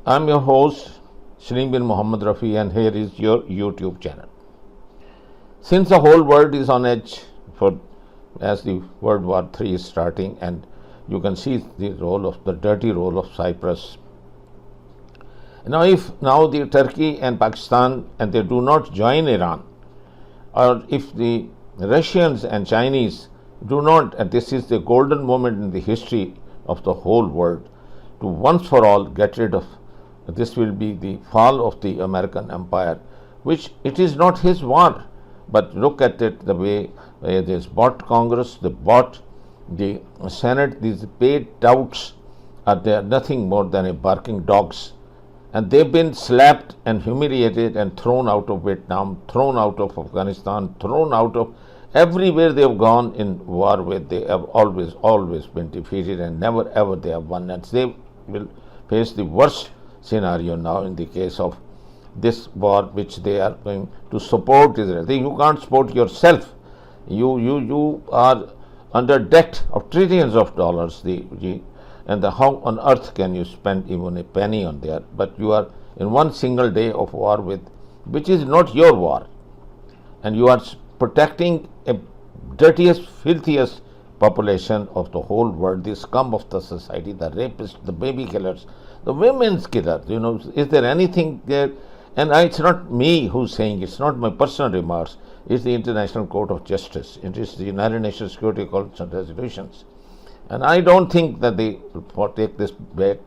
I'm your host, Shreem bin Mohammed Rafi, and here is your YouTube channel. Since the whole world is on edge for as the World War III is starting, and you can see the dirty role of Cyprus. Now, if now the Turkey and Pakistan and they do not join Iran, or if the Russians and Chinese do not, and this is the golden moment in the history of the whole world, to once for all get rid of this will be the fall of the American empire, which it is not his war, but look at it the way they bought Congress, they bought the Senate, these paid touts are there nothing more than a barking dogs, and they've been slapped and humiliated and thrown out of Vietnam, thrown out of Afghanistan, thrown out of everywhere they have gone in war with. They have always been defeated and never ever they have won, and they will face the worst scenario now in the case of this war, which they are going to support Israel. You can't support yourself. You are under debt of trillions of dollars. How on earth can you spend even a penny on there? But you are in one single day of war with, which is not your war, and you are protecting a dirtiest, filthiest population of the whole world, the scum of the society, the rapists, the baby killers, the women's killers. Is there anything there? And it's not me who's saying, it's not my personal remarks, it's the International Court of Justice, it is the United Nations Security Council resolutions. And I don't think that they will take this bet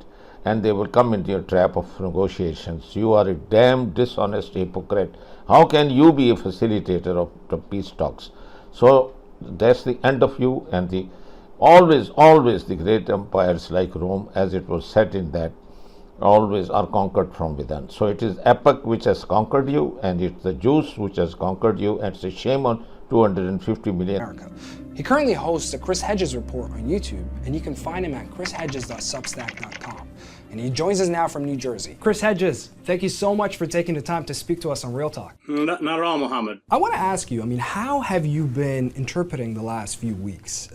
and they will come into a trap of negotiations. You are a damn dishonest hypocrite. How can you be a facilitator of the peace talks? So that's the end of you, and always the great empires like Rome, as it was said in that, always are conquered from within. So it is epoch which has conquered you, and it's the Jews which has conquered you, and it's a shame on 250 million. America. He currently hosts the Chris Hedges Report on YouTube, and you can find him at chrishedges.substack.com. And he joins us now from New Jersey. Chris Hedges, thank you so much for taking the time to speak to us on Real Talk. Not at all, Mohammed. I want to ask you, how have you been interpreting the last few weeks?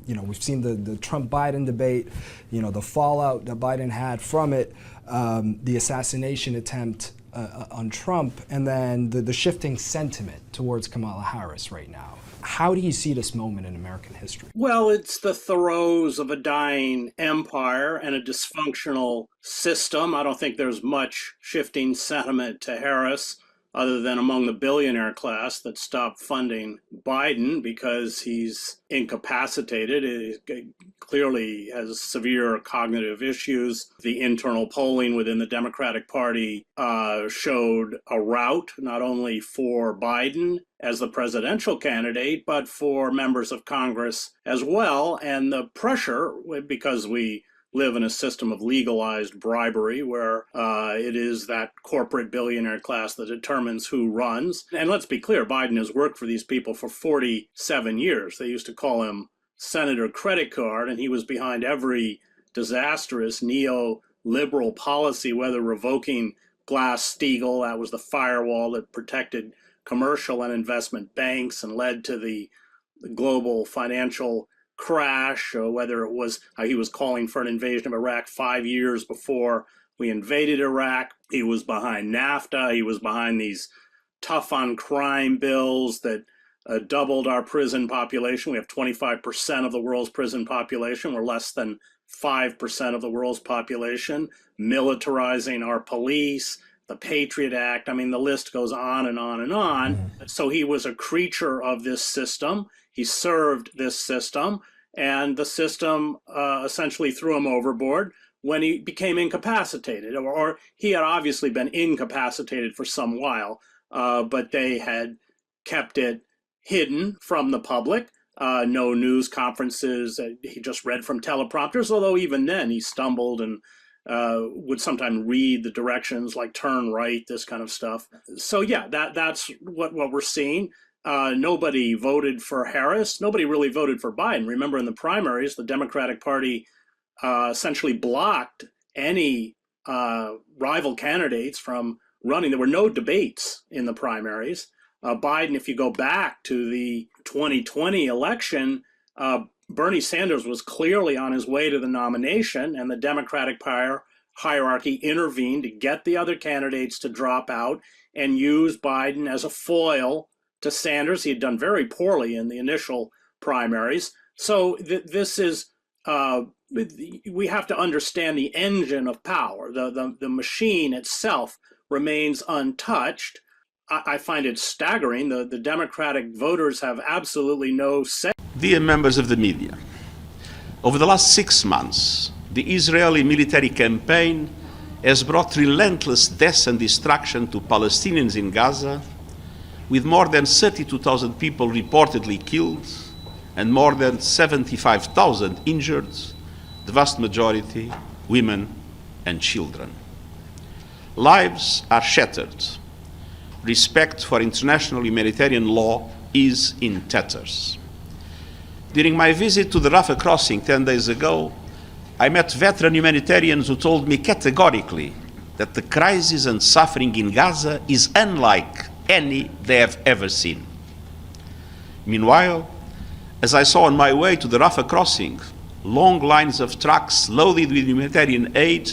We've seen the Trump-Biden debate, the fallout that Biden had from it, the assassination attempt on Trump, and then the shifting sentiment towards Kamala Harris right now. How do you see this moment in American history? Well, it's the throes of a dying empire and a dysfunctional system. I don't think there's much shifting sentiment to Harris other than among the billionaire class that stopped funding Biden because he's incapacitated. He clearly has severe cognitive issues. The internal polling within the Democratic Party showed a rout not only for Biden as the presidential candidate, but for members of Congress as well. And the pressure, because we live in a system of legalized bribery where it is that corporate billionaire class that determines who runs. And let's be clear, Biden has worked for these people for 47 years. They used to call him Senator Credit Card, and he was behind every disastrous neoliberal policy, whether revoking Glass-Steagall, that was the firewall that protected commercial and investment banks and led to the global financial crash, or whether it was how he was calling for an invasion of Iraq 5 years before we invaded Iraq. He was behind NAFTA. He was behind these tough on crime bills that doubled our prison population. We have 25% of the world's prison population. We're less than 5% of the world's population. Militarizing our police, the Patriot Act. The list goes on and on and on. So he was a creature of this system. He served this system, and the system essentially threw him overboard when he became incapacitated, or he had obviously been incapacitated for some while, but they had kept it hidden from the public. No news conferences. He just read from teleprompters, although even then he stumbled and would sometimes read the directions like turn right, this kind of stuff. So yeah, that's what we're seeing. Nobody voted for Harris. Nobody really voted for Biden. Remember, in the primaries, the Democratic Party essentially blocked any rival candidates from running. There were no debates in the primaries. Biden, if you go back to the 2020 election, Bernie Sanders was clearly on his way to the nomination, and the Democratic hierarchy intervened to get the other candidates to drop out and use Biden as a foil to Sanders. He had done very poorly in the initial primaries. So this is, we have to understand the engine of power. The machine itself remains untouched. I find it staggering. The Democratic voters have absolutely no say. Dear members of the media, over the last 6 months, the Israeli military campaign has brought relentless death and destruction to Palestinians in Gaza, with more than 32,000 people reportedly killed and more than 75,000 injured, the vast majority women and children. Lives are shattered. Respect for international humanitarian law is in tatters. During my visit to the Rafah crossing 10 days ago, I met veteran humanitarians who told me categorically that the crisis and suffering in Gaza is unlike any they have ever seen. Meanwhile, as I saw on my way to the Rafah crossing, long lines of trucks loaded with humanitarian aid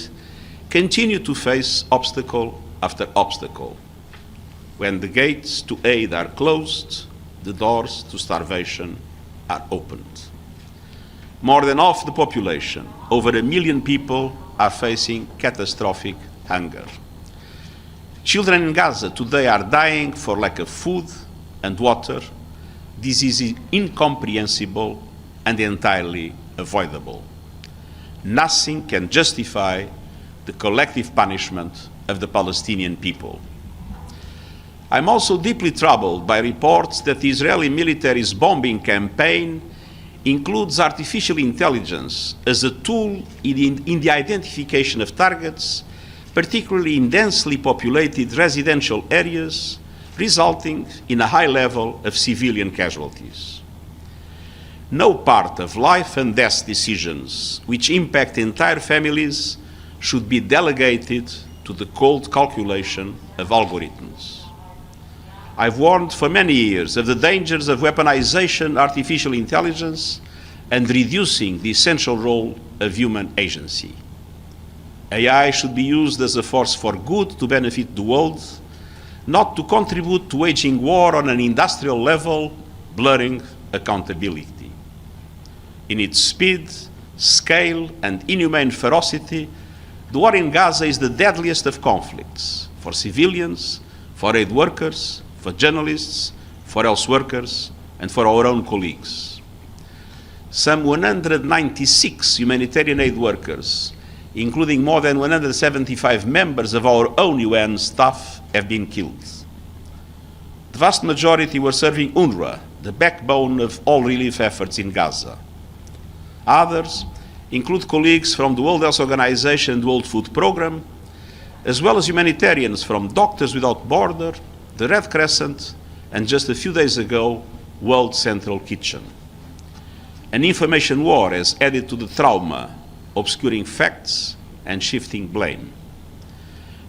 continue to face obstacle after obstacle. When the gates to aid are closed, the doors to starvation are opened. More than half the population, over 1 million people, are facing catastrophic hunger. Children in Gaza today are dying for lack of food and water. This is incomprehensible and entirely avoidable. Nothing can justify the collective punishment of the Palestinian people. I'm also deeply troubled by reports that the Israeli military's bombing campaign includes artificial intelligence as a tool in the identification of targets, particularly in densely populated residential areas, resulting in a high level of civilian casualties. No part of life and death decisions which impact entire families should be delegated to the cold calculation of algorithms. I've warned for many years of the dangers of weaponization artificial intelligence and reducing the essential role of human agency. AI should be used as a force for good to benefit the world, not to contribute to waging war on an industrial level, blurring accountability. In its speed, scale, and inhumane ferocity, the war in Gaza is the deadliest of conflicts for civilians, for aid workers, for journalists, for health workers, and for our own colleagues. Some 196 humanitarian aid workers, including more than 175 members of our own UN staff, have been killed. The vast majority were serving UNRWA, the backbone of all relief efforts in Gaza. Others include colleagues from the World Health Organization and the World Food Programme, as well as humanitarians from Doctors Without Borders, the Red Crescent, and just a few days ago, World Central Kitchen. An information war has added to the trauma, obscuring facts and shifting blame.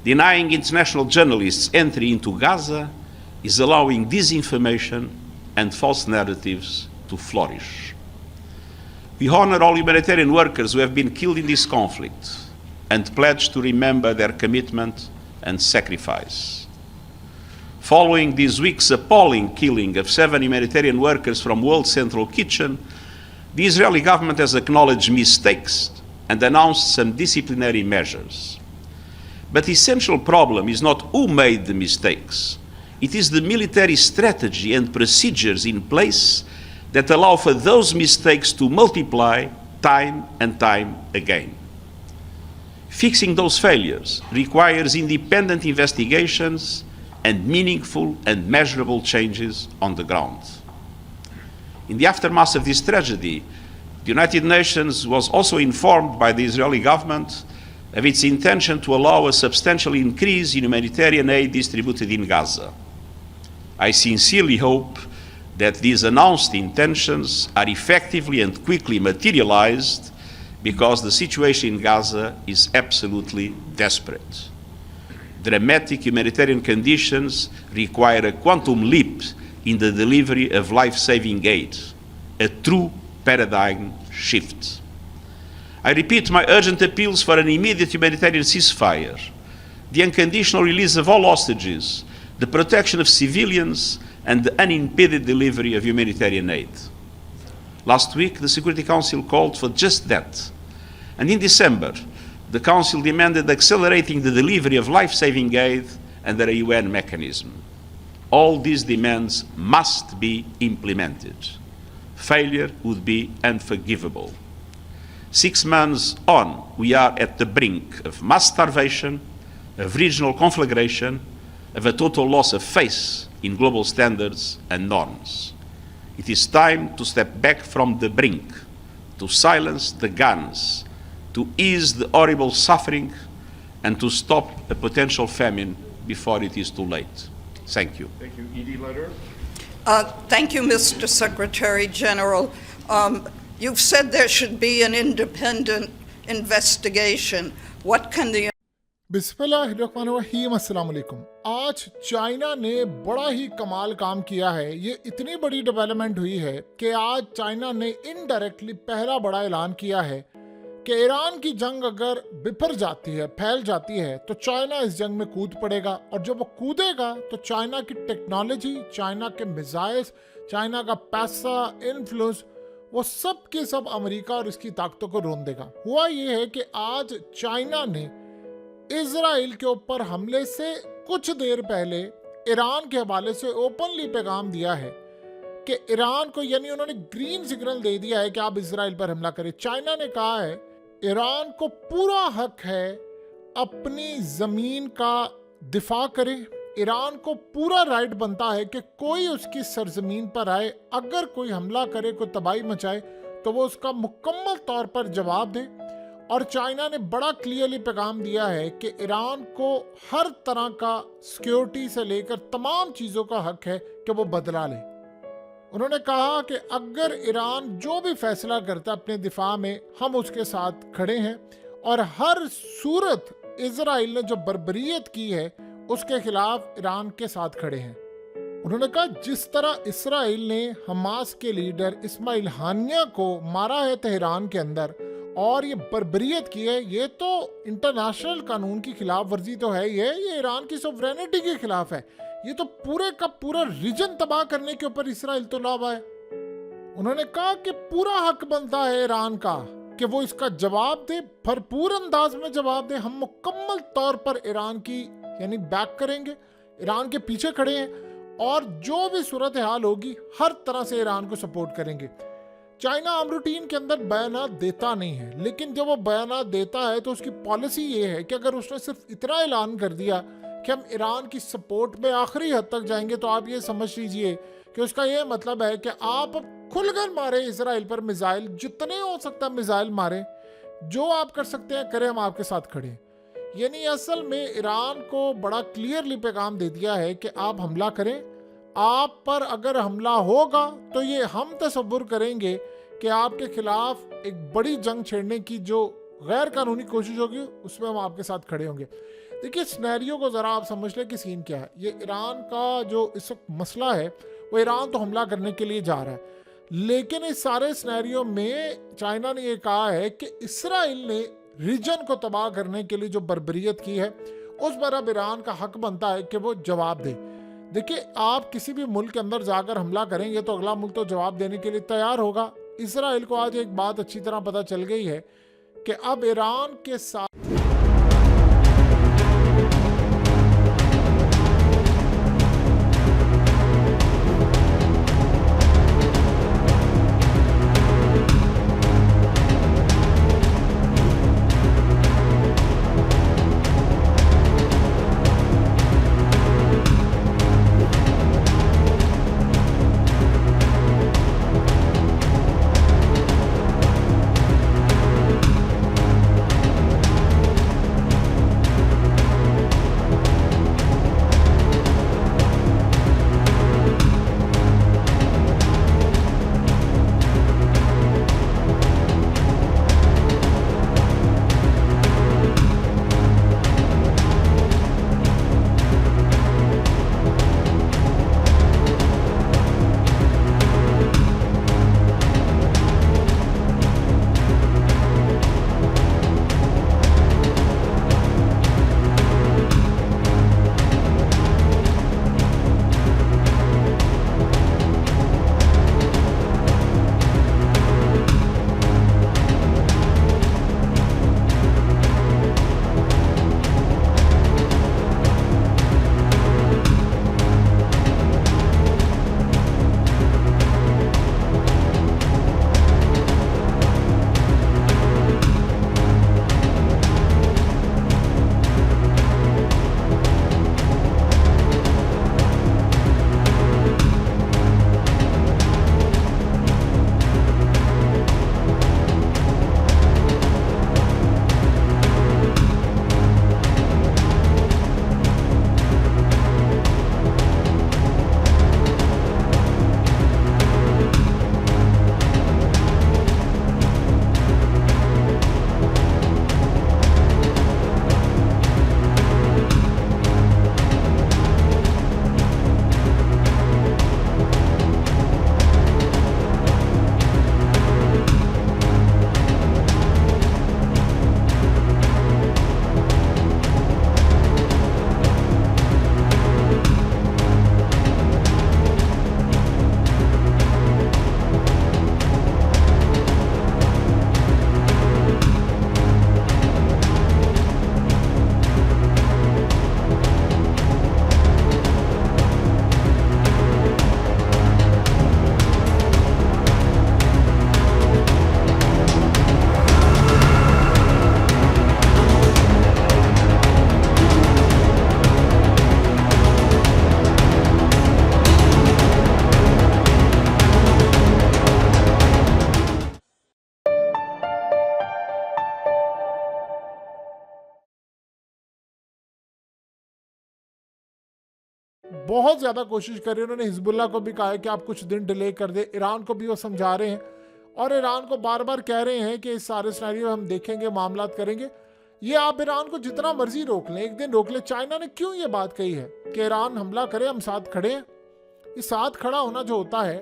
Denying international journalists entry into Gaza is allowing disinformation and false narratives to flourish. We honor all humanitarian workers who have been killed in this conflict and pledge to remember their commitment and sacrifice. Following this week's appalling killing of 7 humanitarian workers from World Central Kitchen, the Israeli government has acknowledged mistakes and announced some disciplinary measures. But the essential problem is not who made the mistakes. It is the military strategy and procedures in place that allow for those mistakes to multiply time and time again. Fixing those failures requires independent investigations and meaningful and measurable changes on the ground. In the aftermath of this tragedy, the United Nations was also informed by the Israeli government of its intention to allow a substantial increase in humanitarian aid distributed in Gaza. I sincerely hope that these announced intentions are effectively and quickly materialized, because the situation in Gaza is absolutely desperate. Dramatic humanitarian conditions require a quantum leap in the delivery of life-saving aid, a true paradigm shift. I repeat my urgent appeals for an immediate humanitarian ceasefire, the unconditional release of all hostages, the protection of civilians, and the unimpeded delivery of humanitarian aid. Last week, the Security Council called for just that. And in December, the Council demanded accelerating the delivery of life-saving aid under a UN mechanism. All these demands must be implemented. Failure would be unforgivable. 6 months on, we are at the brink of mass starvation, of regional conflagration, of a total loss of faith in global standards and norms. It is time to step back from the brink, to silence the guns, to ease the horrible suffering, and to stop a potential famine before it is too late. Thank you. Thank you. Edie Letter. Thank you, Mr. Secretary General. You've said there should be an independent investigation. What can the बिस्मिल्लाहिर्रहमानिर्रहीम अस्सलाम वालेकुम। आज China ने बड़ा ही कमाल काम किया है। ये इतनी बड़ी डेवलपमेंट हुई है कि आज चाइना ने इनडायरेक्टली पहला बड़ा ऐलान किया है कि ईरान की जंग अगर बिफर जाती है, फैल जाती है, तो चाइना इस जंग में कूद पड़ेगा। और जब वो कूदेगा तो चाइना की टेक्नोलॉजी, चाइना के मिसाइल्स, चाइना का पैसा, इन्फ्लुएंस, वो सब के सब अमेरिका और इसकी ताकतों को रोन देगा। हुआ ये है कि आज चाइना ने इजराइल के ऊपर हमले से कुछ देर पहले ईरान के हवाले से ओपनली पैगाम दिया है कि ईरान को, यानी उन्होंने ग्रीन सिग्नल दे दिया है कि आप इजराइल पर हमला करें। चाइना ने कहा है ईरान को पूरा हक है अपनी जमीन का दिफा करे। ईरान को पूरा राइट बनता है कि कोई उसकी सरजमीन पर आए, अगर कोई हमला करे, कोई तबाही मचाए, तो वो उसका मुकम्मल तौर पर जवाब दे। और चाइना ने बड़ा क्लियरली पैगाम दिया है कि ईरान को हर तरह का सिक्योरिटी से लेकर तमाम चीज़ों का हक है कि वो बदला ले। उन्होंने कहा कि अगर ईरान जो भी फैसला करता है अपने दिफा में, हम उसके साथ खड़े हैं और हर सूरत इजराइल ने जो बर्बरियत की है उसके खिलाफ ईरान के साथ खड़े हैं। उन्होंने कहा जिस तरह इसराइल ने हमास के लीडर इस्माइल हानिया को मारा है तेहरान के अंदर और ये बर्बरियत की है, ये तो इंटरनेशनल कानून की खिलाफ वर्जी तो है, ये ईरान की सॉवरेनिटी के खिलाफ है। ये तो पूरे का पूरा रीजन तबाह करने के ऊपर इसराइल तो लाभ है। उन्होंने कहा कि पूरा हक बनता है ईरान का कि वो इसका जवाब दे, भरपूर अंदाज में जवाब दे। हम मुकम्मल तौर पर ईरान की यानी बैक करेंगे, ईरान के पीछे खड़े हैं और जो भी सूरत हाल होगी हर तरह से ईरान को सपोर्ट करेंगे। चाइना आम रूटीन के अंदर बयानात देता नहीं है, लेकिन जब वो बयानात देता है तो उसकी पॉलिसी ये है कि अगर उसने सिर्फ इतना ऐलान कर दिया कि हम ईरान की सपोर्ट में आखिरी हद तक जाएंगे, तो आप ये समझ लीजिए कि उसका ये मतलब है कि आप खुलकर मारे इसराइल पर मिसाइल, जितने हो सकता है मिसाइल मारे, जो आप कर सकते हैं करें, हम आपके साथ खड़े हैं। यानी असल में ईरान को बड़ा क्लियरली पैगाम दे दिया है कि आप हमला करें, आप पर अगर हमला होगा तो ये हम तसव्वुर करेंगे कि आपके खिलाफ एक बड़ी जंग छेड़ने की जो गैर कानूनी कोशिश होगी उसमें हम आपके साथ खड़े होंगे। देखिए सिनेरियो को ज़रा आप समझ लें कि सीन क्या है। ये ईरान का जो इस वक्त मसला है, वो ईरान तो हमला करने के लिए जा रहा है, लेकिन इस सारे सिनेरियो में चाइना ने ये कहा है कि इसराइल ने रीजन को तबाह करने के लिए जो बर्बरियत की है उस पर अब ईरान का हक बनता है कि वो जवाब दे। देखिए आप किसी भी मुल्क के अंदर जाकर हमला करेंगे तो अगला मुल्क तो जवाब देने के लिए तैयार होगा। इसराइल को आज एक बात अच्छी तरह पता चल गई है कि अब ईरान के साथ बहुत ज़्यादा कोशिश करी। उन्होंने हिजबुल्लाह को भी कहा है कि आप कुछ दिन डिले कर दे, ईरान को भी वो समझा रहे हैं और ईरान को बार बार कह रहे हैं कि इस सारे सिनेरियो हम देखेंगे, मामलात करेंगे। ये आप ईरान को जितना मर्जी रोक लें, एक दिन रोक लें। चाइना ने क्यों ये बात कही है कि ईरान हमला करे, हम साथ खड़े हैं। इस साथ खड़ा होना जो होता है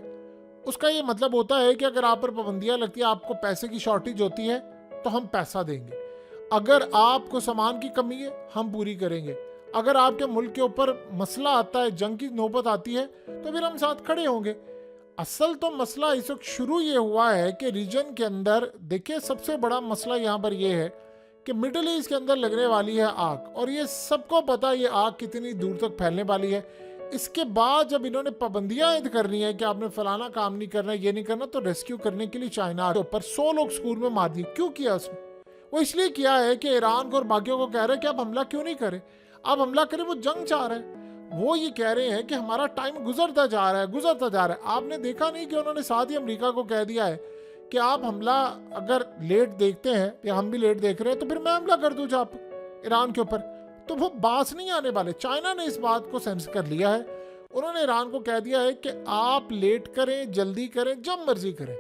उसका ये मतलब होता है कि अगर आप पर पाबंदियां लगती है, आपको पैसे की शॉर्टेज होती है, तो हम पैसा देंगे। अगर आपको सामान की कमी है, हम पूरी करेंगे। अगर आपके मुल्क के ऊपर मसला आता है, जंग की नौबत आती है, तो फिर हम साथ खड़े होंगे। असल तो मसला इस वक्त शुरू ये हुआ है कि रीजन के अंदर देखिए, सबसे बड़ा मसला यहाँ पर यह है कि मिडिल ईस्ट के अंदर लगने वाली है आग, और ये सबको पता है ये आग कितनी दूर तक फैलने वाली है। इसके बाद जब इन्होंने पाबंदियां ऐड करनी है कि आपने फलाना काम नहीं करना, ये नहीं करना, तो रेस्क्यू करने के लिए चाइना के ऊपर 100 लोग स्कूल में मार दिए। क्यों किया उसने? वो इसलिए किया है कि ईरान को और बाकियों को कह रहे हैं कि आप हमला क्यों नहीं करें, आप हमला करें। वो जंग चाह रहे हैं। वो ये कह रहे हैं कि हमारा टाइम गुजरता जा रहा है, गुजरता जा रहा है। आपने देखा नहीं कि उन्होंने साथ ही अमेरिका को कह दिया है कि आप हमला अगर लेट देखते हैं या हम भी लेट देख रहे हैं, तो फिर मैं हमला कर दूं आप ईरान के ऊपर। तो वो बास नहीं आने वाले। चाइना ने इस बात को सेंस कर लिया है। उन्होंने ईरान को कह दिया है कि आप लेट करें, जल्दी करें, जब मर्जी करें।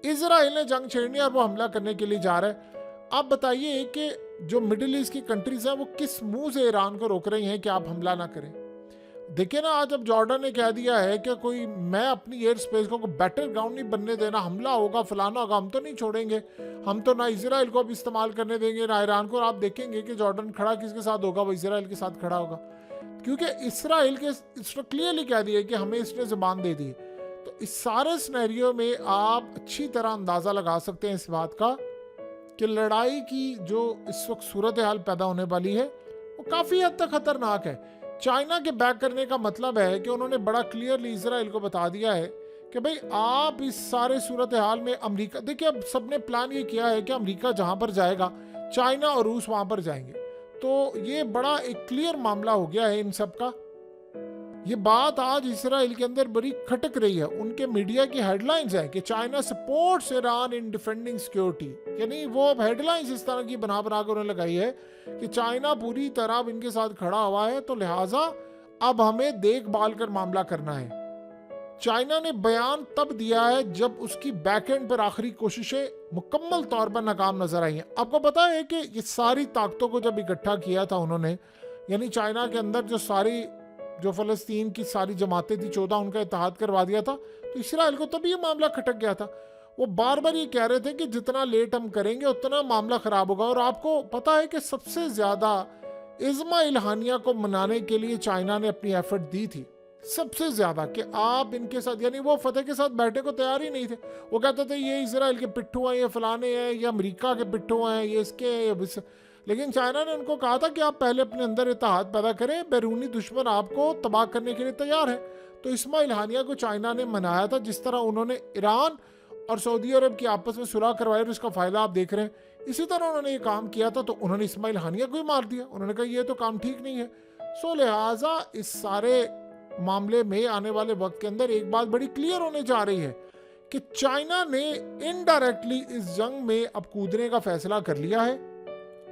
इजराइल ने जंग छेड़नी है और वो हमला करने के लिए जा रहा है। आप बताइए कि जो मिडिल ईस्ट की कंट्रीज हैं वो किस मुंह से ईरान को रोक रही हैं कि आप हमला ना करें। देखिए ना, आज अब जॉर्डन ने कह दिया है कि कोई मैं अपनी एयर स्पेस को बैटल ग्राउंड नहीं बनने देना, हमला होगा, फलाना होगा, हम तो नहीं छोड़ेंगे। हम तो ना इजराइल को अब इस्तेमाल करने देंगे ना ईरान को। और आप देखेंगे कि जॉर्डन खड़ा किसके साथ होगा, वो इजराइल के साथ खड़ा होगा, क्योंकि इसराइल के इसने क्लियरली कह दिया कि हमें इसने जुबान दे दी। तो इस सारे सिनेरियो में आप अच्छी तरह अंदाज़ा लगा सकते हैं इस बात का कि लड़ाई की जो इस वक्त सूरत हाल पैदा होने वाली है वो काफ़ी हद तक खतरनाक है। चाइना के बैक करने का मतलब है कि उन्होंने बड़ा क्लियरली इजराइल को बता दिया है कि भाई आप इस सारे सूरत हाल में अमेरिका, देखिए अब सबने प्लान ये किया है कि अमेरिका जहाँ पर जाएगा, चाइना और रूस वहाँ पर जाएंगे। तो ये बड़ा एक क्लियर मामला हो गया है इन सब का। ये बात आज इसराइल के अंदर बड़ी खटक रही है। उनके मीडिया की हेडलाइंस है कि चाइना सपोर्ट्स ईरान इन डिफेंडिंग सिक्योरिटी, यानी वो अब हेडलाइंस इस तरह की बना कर उन्होंने लगाई है कि चाइना पूरी तरह अब इनके साथ खड़ा हुआ है, तो लिहाजा अब हमें देखभाल कर मामला करना है। चाइना ने बयान तब दिया है जब उसकी बैकएंड पर आखिरी कोशिशें मुकम्मल तौर पर नाकाम नजर आई हैं। आपको पता है कि ये सारी ताकतों को जब इकट्ठा किया था उन्होंने, यानी चाइना के अंदर जो फ़लस्तीन की सारी जमातें थी 14, उनका इत्तेहाद करवा दिया था, तो इसराइल को तभी ये मामला खटक गया था। वो बार बार ये कह रहे थे कि जितना लेट हम करेंगे उतना मामला ख़राब होगा। और आपको पता है कि सबसे ज़्यादा इस्माइल हानिया को मनाने के लिए चाइना ने अपनी एफर्ट दी थी, सबसे ज़्यादा, कि आप इनके साथ, यानी वो फतेह के साथ बैठे को तैयार ही नहीं थे। वो कहते थे ये इसराइल के पिट्ठू हैं, ये फलाने हैं, ये अमेरिका के पिट्ठू हैं, ये इसके हैं। लेकिन चाइना ने उनको कहा था कि आप पहले अपने अंदर इत्तेहाद पैदा करें, बैरूनी दुश्मन आपको तबाह करने के लिए तैयार है। तो इस्माइल हानिया को चाइना ने मनाया था, जिस तरह उन्होंने ईरान और सऊदी अरब की आपस में सुलह करवाई और इसका फ़ायदा आप देख रहे हैं। इसी तरह उन्होंने ये काम किया था, तो उन्होंने इस्माइल हानिया को ही मार दिया। उन्होंने कहा ये तो काम ठीक नहीं है। सो लिहाजा इस सारे मामले में आने वाले वक्त के अंदर एक बात बड़ी क्लियर होने जा रही है कि चाइना ने इनडायरेक्टली इस जंग में अब कूदने का फैसला कर लिया है।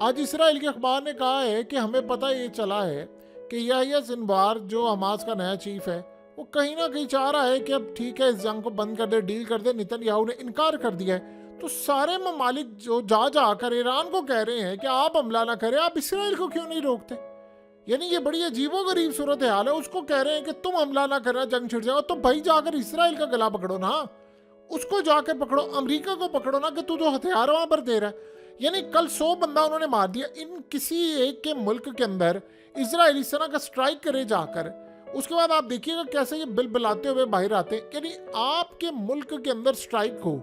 आज इसराइल के अखबार ने कहा है कि हमें पता ये चला है कि याह्या सिनवार जो हमास का नया चीफ है, वो कहीं ना कहीं चाह रहा है कि अब ठीक है इस जंग को बंद कर दे, डील कर दे। नेतन्याहू ने इनकार कर दिया है। तो सारे ममालिक जो जाकर ईरान को कह रहे हैं कि आप हमला ना करें, आप इसराइल को क्यों नहीं रोकते। यानी ये बड़ी अजीबोगरीब सूरत हाल है। उसको कह रहे हैं कि तुम हमला ना करना, जंग छिड़ जाएगा। तो भाई जाकर इसराइल का गला पकड़ो ना, उसको जाकर पकड़ो, अमेरिका को पकड़ो ना कि तू जो हथियार वहां पर दे रहा है। यानी कल 100 बंदा उन्होंने मार दिया। इन किसी एक के मुल्क के अंदर इसराइल इस तरह का स्ट्राइक करे जाकर, उसके बाद आप देखिएगा कैसे ये बिलबिलाते हुए बाहर आते हैं। यानी आपके मुल्क के अंदर स्ट्राइक हो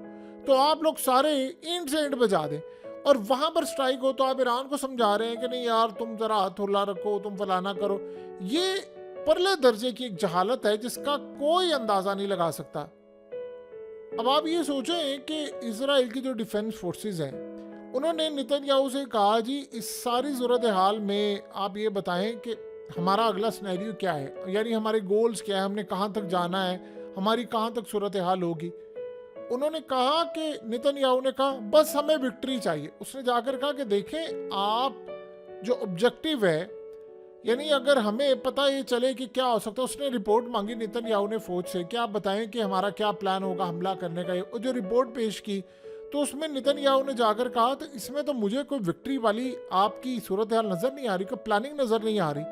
तो आप लोग सारे इंड से इंड बजा दें, और वहां पर स्ट्राइक हो तो आप ईरान को समझा रहे हैं कि नहीं यार तुम जरा हाथ हुला रखो, तुम फलाना करो। ये परले दर्जे की एक जहालत है जिसका कोई अंदाजा नहीं लगा सकता। अब आप ये सोचें कि इजराइल की जो डिफेंस फोर्सेस हैं, उन्होंने नेतन्याहू से कहा जी इस सारी सूरत हाल में आप ये बताएं कि हमारा अगला सिनेरियो क्या है, यानी हमारे गोल्स क्या है, हमने कहाँ तक जाना है, हमारी कहाँ तक सूरत हाल होगी। उन्होंने कहा कि नेतन्याहू ने कहा बस हमें विक्ट्री चाहिए। उसने जाकर कहा कि देखें आप जो ऑब्जेक्टिव है, यानी अगर हमें पता ये चले कि क्या हो सकता है, उसने रिपोर्ट मांगी नेतन्याहू ने फौज से कि आप बताएं कि हमारा क्या प्लान होगा हमला करने का, और जो रिपोर्ट पेश की तो उसमें नेतन्याहू ने जाकर कहा तो इसमें तो मुझे कोई विक्ट्री वाली आपकी सूरत हाल नज़र नहीं आ रही, कोई प्लानिंग नज़र नहीं आ रही।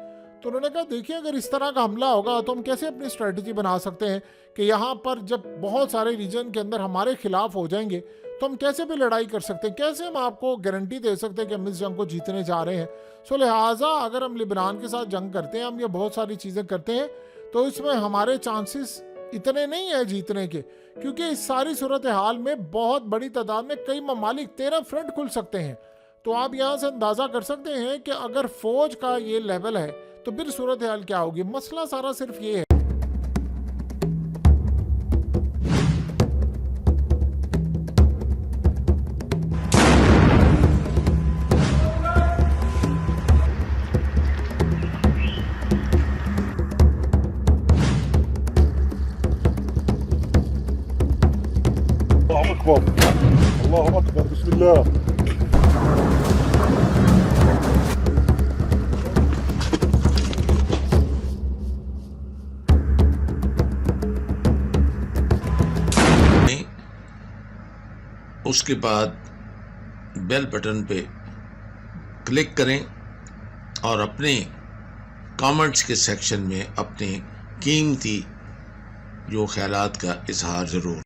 तो उन्होंने कहा देखिए अगर इस तरह का हमला होगा तो हम कैसे अपनी स्ट्रेटजी बना सकते हैं कि यहाँ पर जब बहुत सारे रीजन के अंदर हमारे खिलाफ हो जाएंगे तो हम कैसे भी लड़ाई कर सकते हैं, कैसे हम आपको गारंटी दे सकते हैं कि हम इस जंग को जीतने जा रहे हैं। सो लिहाजा अगर हम लिबनान के साथ जंग करते हैं, हम ये बहुत सारी चीज़ें करते हैं, तो इसमें हमारे चांसेस इतने नहीं है जीतने के, क्योंकि इस सारी सूरत हाल में बहुत बड़ी तादाद में कई ममालिक 13 फ्रंट खुल सकते हैं। तो आप यहाँ से अंदाज़ा कर सकते हैं कि अगर फौज का ये लेवल है तो फिर सूरत हाल क्या होगी। मसला सारा सिर्फ ये है। الله أكبر الله أكبر بسم الله उसके बाद बेल बटन पे क्लिक करें और अपने कमेंट्स के सेक्शन में अपने कीमती जो ख्यालात का इजहार ज़रूर